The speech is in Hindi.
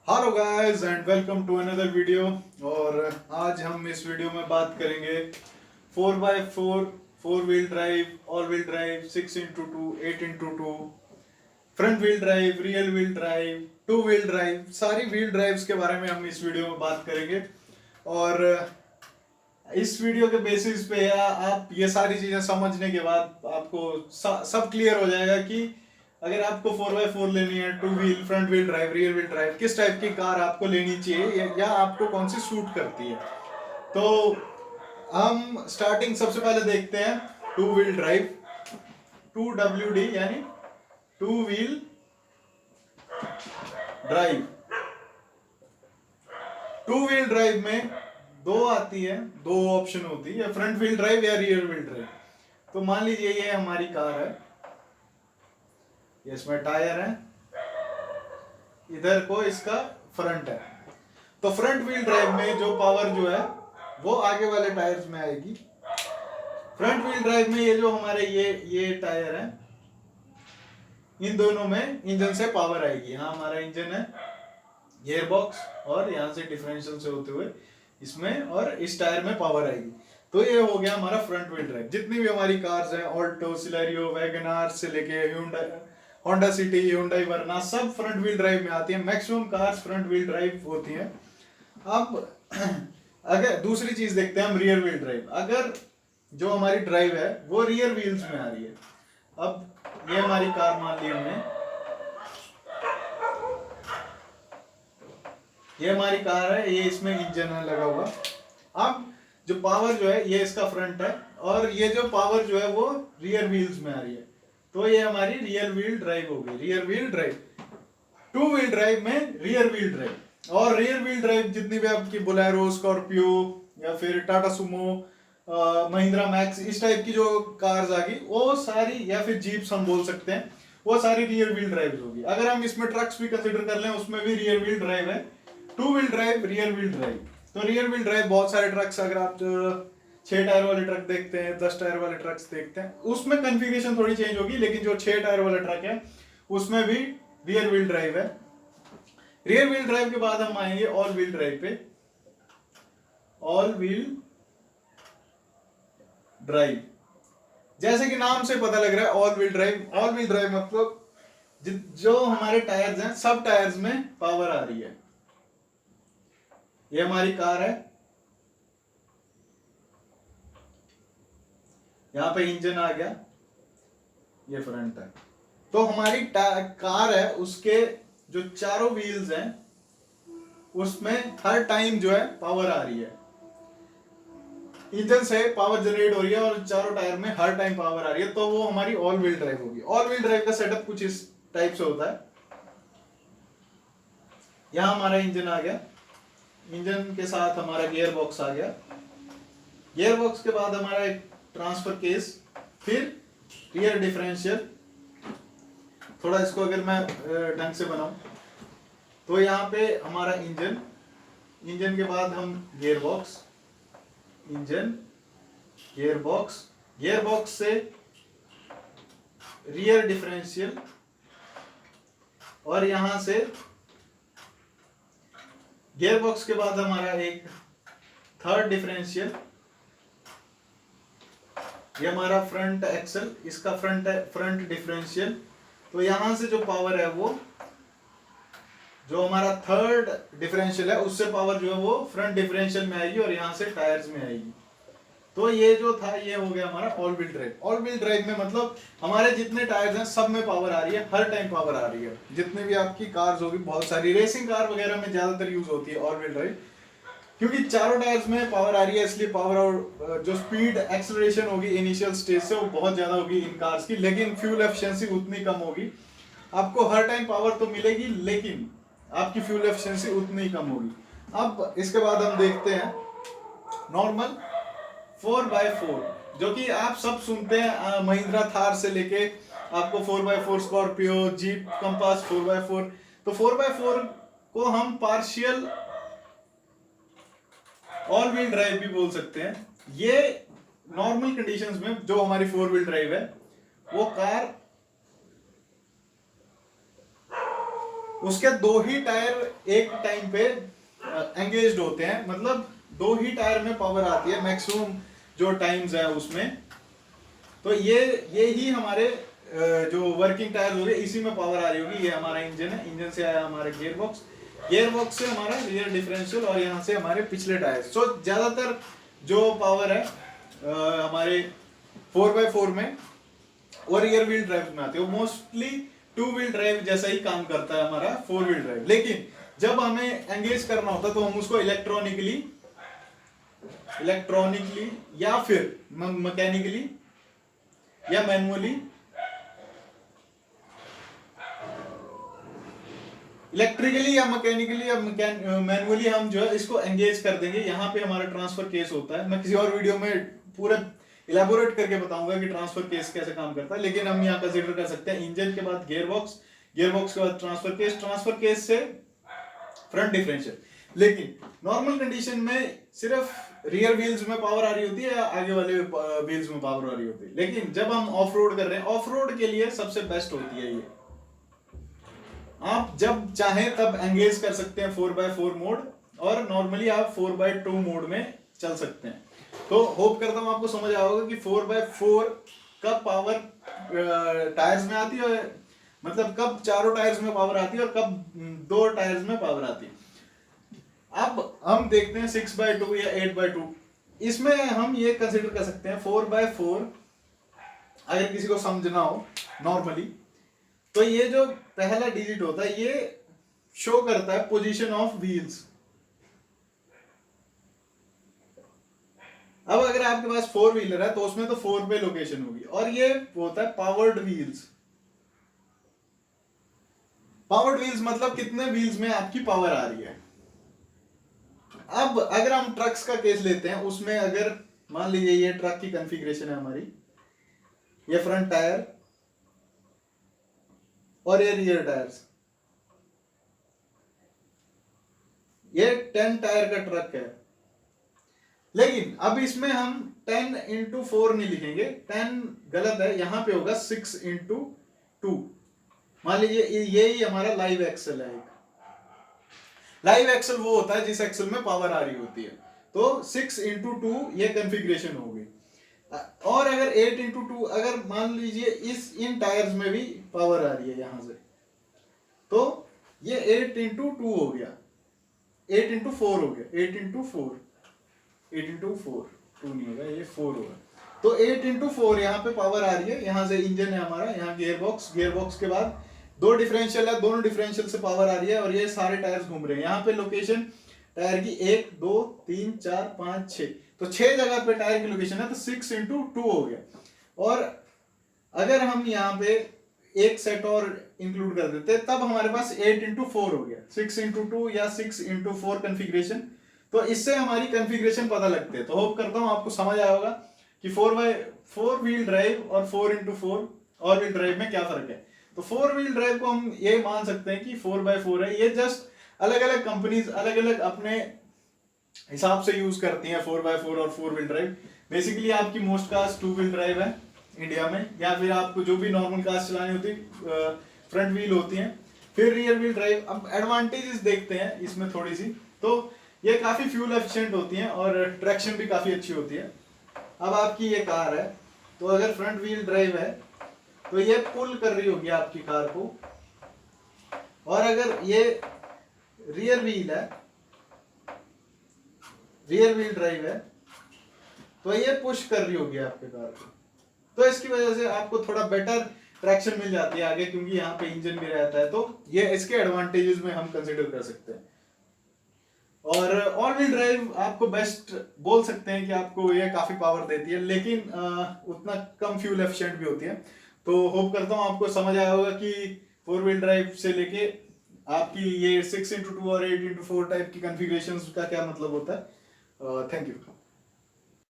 Hello guys and welcome to another video. और आज हम इस वीडियो में बात करेंगे 4x4 four wheel drive, all wheel drive, 6x2, 8x2, front wheel drive, real wheel drive, two wheel drive, सारी व्हील ड्राइव्स के बारे में हम इस वीडियो में बात करेंगे। और इस वीडियो के बेसिस पे या आप ये सारी चीजें समझने के बाद आपको सब क्लियर हो जाएगा कि अगर आपको 4x4 लेनी है, two wheel, front wheel drive, rear wheel drive, किस टाइप की कार आपको लेनी चाहिए या आपको कौन सी सूट करती है। तो हम स्टार्टिंग सबसे पहले देखते हैं टू व्हील ड्राइव, 2WD यानी to wheel drive. Two wheel drive में दो आती है, दो ऑप्शन होती है, फ्रंट व्हील ड्राइव या रियर व्हील ड्राइव। तो मान लीजिए ये हमारी कार है, इसमें टायर है, इधर को इसका फ्रंट है। तो फ्रंट व्हील ड्राइव में जो पावर जो है वो आगे वाले टायर्स में आएगी। फ्रंट व्हील ड्राइव में ये जो हमारे ये टायर है, इन दोनों में इंजन से पावर आएगी। यहाँ हमारा इंजन है, गियर बॉक्स, और यहाँ से डिफरेंशियल से होते हुए इसमें और इस टायर में पावर आएगी। तो ये हो गया हमारा फ्रंट व्हील ड्राइव। जितनी भी हमारी कार्स हैं, ऑल्टो, सिलेरियो, वैगन आर से लेके होंडा सिटी, हुंडई वर्ना, सब फ्रंट व्हील ड्राइव में आती है। Maximum cars front wheel drive होती हैं। अब अगर दूसरी चीज देखते हैं हम, रियर व्हील ड्राइव। अगर जो हमारी ड्राइव है वो रियर व्हील्स में आ रही है। अब ये हमारी कार मान ली हमने, ये हमारी कार है, ये इसमें इंजन है लगा हुआ। अब जो पावर जो है ये इसका फ्रंट है और ये जो पावर जो है वो रियर व्हील्स में आ रही है। तो ये हमारी रियर व्हील ड्राइव हो गई, rear wheel drive. Two wheel drive में रियर व्हील ड्राइव। और रियर व्हील ड्राइव जितनी भी आपकी बोलेरो, स्कॉर्पियो या फिर टाटा सुमो, महिंद्रा मैक्स, इस टाइप की जो कार्स आ गई वो सारी, या फिर जीप्स हम बोल सकते हैं, वो सारी रियर व्हील ड्राइव होगी। अगर हम इसमें ट्रक्स भी कंसिडर कर लें उसमें भी रियर व्हील ड्राइव है। To wheel drive, rear wheel drive. तो रियर व्हील ड्राइव बहुत सारे ट्रक्स, अगर आप 6 टायर वाले ट्रक देखते हैं, 10 टायर वाले ट्रक्स देखते हैं, उसमें कन्फिगरेशन थोड़ी चेंज होगी, लेकिन जो 6 टायर वाला ट्रक है उसमें भी रियर व्हील ड्राइव है। रियर व्हील ड्राइव के बाद हम आएंगे ऑल व्हील ड्राइव पे। ऑल व्हील ड्राइव, जैसे कि नाम से पता लग रहा है all wheel drive. All wheel drive मतलब जो हमारे टायर्स हैं सब टायर्स में पावर आ रही है। ये हमारी कार है, यहां पे इंजन आ गया, ये फ्रंट है। तो हमारी कार है, उसके जो चारों व्हील्स हैं उसमें हर टाइम जो है पावर आ रही है, इंजन से पावर जनरेट हो रही है और चारों टायर में हर टाइम पावर आ रही है। तो वो हमारी ऑल व्हील ड्राइव होगी। ऑल व्हील ड्राइव का सेटअप कुछ इस टाइप से होता है। यहां हमारा इंजन आ गया, इंजन के साथ हमारा गियर बॉक्स आ गया, गियर बॉक्स के बाद हमारा एक ट्रांसफर केस, फिर रियर डिफरेंशियल। थोड़ा इसको अगर मैं ढंग से बनाऊं तो यहाँ पे हमारा इंजन, इंजन के बाद हम gear box, engine, gear box, gear box से रियर डिफरेंशियल, और यहां से गियर बॉक्स के बाद हमारा एक थर्ड डिफरेंशियल, ये हमारा फ्रंट एक्सल, इसका फ्रंट डिफरेंशियल। तो यहां से जो पावर है वो, जो हमारा थर्ड डिफरेंशियल है उससे पावर जो है वो फ्रंट डिफरेंशियल में आएगी और यहां से टायर्स में आएगी। तो ये जो था ये हो गया हमारा all wheel drive. All wheel drive में मतलब हमारे जितने टायर्स हैं सब में पावर आ रही है, हर टाइम पावर आ रही है। जितने भी आपकी कार्स होगी, बहुत सारी रेसिंग कार वगैरह में ज्यादातर यूज होती है ऑल व्हील ड्राइव, क्योंकि चारों टायर्स में पावर आ रही है, इसलिए पावर और जो स्पीड एक्सेलरेशन होगी इनिशियल स्टेज से वो बहुत ज्यादा होगी इन कार्स की, लेकिन फ्यूल एफिशिएंसी उतनी कम होगी। आपको हर टाइम पावर तो मिलेगी लेकिन आपकी फ्यूल एफिशिएंसी उतनी कम होगी। अब इसके बाद हम देखते हैं नॉर्मल 4x4, जो कि आप सब सुनते हैं, महिंद्रा थार से लेके आपको 4x4 Scorpio, jeep compass 4x4। तो 4x4 को हम पार्शियल ऑल व्हील ड्राइव भी बोल सकते हैं। ये नॉर्मल कंडीशंस में जो हमारी 4 व्हील ड्राइव है वो कार उसके दो ही टायर एक टाइम पे एंगेज्ड होते हैं, मतलब दो ही टायर में पावर आती है मैक्सिमम जो टाइम्स है उसमें। तो ये ही हमारे जो वर्किंग टायर हो गए इसी में पावर आ रही होगी। ये हमारा इंजन है, इंजन से आया हमारा गियर बॉक्स से हमारा रियर डिफरेंशियल, और यहाँ से हमारे पिछले टायर। सो ज्यादातर जो पावर है हमारे 4x4 में और रियर व्हील ड्राइव में आती है, वो मोस्टली 2 व्हील ड्राइव जैसा ही काम करता है हमारा 4 व्हील ड्राइव। लेकिन जब हमें एंगेज करना होता है तो हम उसको इलेक्ट्रॉनिकली या फिर मैकेनिकली या मैनुअली, इलेक्ट्रिकली या मैकेनिकली या मैनुअली हम जो है इसको एंगेज कर देंगे। यहाँ पे हमारा ट्रांसफर केस होता है। मैं किसी और वीडियो में पूरा इलेबोरेट करके बताऊंगा कि ट्रांसफर केस कैसे काम करता है, लेकिन हम यहाँ कंसीडर कर सकते हैं इंजन के बाद गियर बॉक्स के बाद ट्रांसफर केस से फ्रंट डिफरेंशियल। लेकिन नॉर्मल कंडीशन में सिर्फ रियर व्हील्स में पावर आ रही होती है या आगे वाले व्हील्स में पावर आ रही होती है। लेकिन जब हम ऑफ रोड कर रहे हैं, ऑफ रोड के लिए सबसे बेस्ट होती है ये, आप जब चाहें तब एंगेज कर सकते हैं 4x4 मोड, और नॉर्मली आप 4x2 मोड में चल सकते हैं। तो होप करता हूं आपको समझ आया होगा कि 4x4 कब पावर टायर्स में आती है, मतलब कब चारों टायर्स में पावर आती है और कब दो टायर्स में पावर आती है। अब हम देखते हैं 6x2 या 8x2। इसमें हम ये कंसीडर कर सकते हैं 4x4, अगर किसी को समझना हो नॉर्मली, तो ये जो पहला डिजिट होता है ये शो करता है पोजीशन ऑफ व्हील्स। अब अगर आपके पास 4 व्हीलर है तो उसमें तो 4 पे लोकेशन होगी, और ये होता है पावर्ड व्हील्स। पावर्ड व्हील्स मतलब कितने व्हील्स में आपकी पावर आ रही है। अब अगर हम ट्रक्स का केस लेते हैं, उसमें अगर मान लीजिए ये ट्रक की कॉन्फ़िगरेशन है हमारी, ये फ्रंट टायर और ये रियर टायर्स, ये 10 टायर का ट्रक है। लेकिन अब इसमें हम 10x4 नहीं लिखेंगे, 10 गलत है, यहां पे होगा 6x2। मान लीजिए ये ही हमारा लाइव एक्सल है। लाइव एक्सल वो होता है जिस एक्सल में पावर आ रही होती है, तो 6x2 ये कॉन्फ़िगरेशन होगी। और अगर 8x2, अगर मान लीजिए इन टायर्स में भी पावर आ रही है यहां से, तो ये 8x2 हो गया, 8x4 हो गया, 8x4 2 नहीं होगा, ये 4 होगा। तो 8x4 यहाँ पे पावर आ रही है, यहाँ से इंजन है हमारा, यहाँ गियर बॉक्स के बाद दो डिफरेंशियल है, दोनों डिफरेंशियल से पावर आ रही है, और ये सारे टायर्स घूम रहे हैं। यहाँ पे लोकेशन टायर की 1 2 3 4 5 6, तो 6 जगह पे टायर की लोकेशन है, तो 6x2 हो गया। और अगर हम यहाँ पे एक सेट और इंक्लूड कर देते तब हमारे पास 8x4 हो गया, 6x2 या 6x4 कॉन्फ़िगरेशन। तो इससे हमारी कॉन्फ़िगरेशन पता लगते हैं। तो होप करता हूँ आपको समझ आया होगा कि 4x4 व्हील ड्राइव और 4x4 और व्हील ड्राइव में क्या फर्क है। तो 4 व्हील ड्राइव को हम ये मान सकते हैं कि 4x4 है। ये जस्ट अलग अलग कंपनीज अलग अलग अपने हिसाब से यूज करती हैं 4x4 और 4 व्हील ड्राइव। बेसिकली आपकी मोस्ट कार्स 2 व्हील ड्राइव है इंडिया में, या फिर आपको जो भी नॉर्मल कार्स चलानी होती फ्रंट व्हील होती हैं, फिर रियर व्हील ड्राइव। अब एडवांटेजेस देखते हैं इसमें थोड़ी सी, तो ये काफी फ्यूल एफिशिएंट होती हैं और ट्रैक्शन भी काफी अच्छी होती है। अब आपकी ये कार है, तो अगर फ्रंट व्हील ड्राइव है तो ये पुल कर रही होगी आपकी कार को, और अगर ये रियर व्हील ड्राइव है तो ये पुश कर रही होगी आपके कार को। तो इसकी वजह से आपको थोड़ा बेटर ट्रैक्शन मिल जाती है आगे, क्योंकि यहाँ पे इंजन भी रहता है। तो ये इसके एडवांटेजेस में हम कंसीडर कर सकते हैं। और ऑल व्हील ड्राइव आपको बेस्ट बोल सकते हैं कि आपको ये काफी पावर देती है, लेकिन उतना कम फ्यूल एफिशिएंट भी होती है। तो होप करता हूँ आपको समझ आया होगा कि 4 व्हील ड्राइव से लेके आपकी ये 6x2 और 8x4 टाइप की कॉन्फ़िगरेशंस का क्या मतलब होता है। Thank you.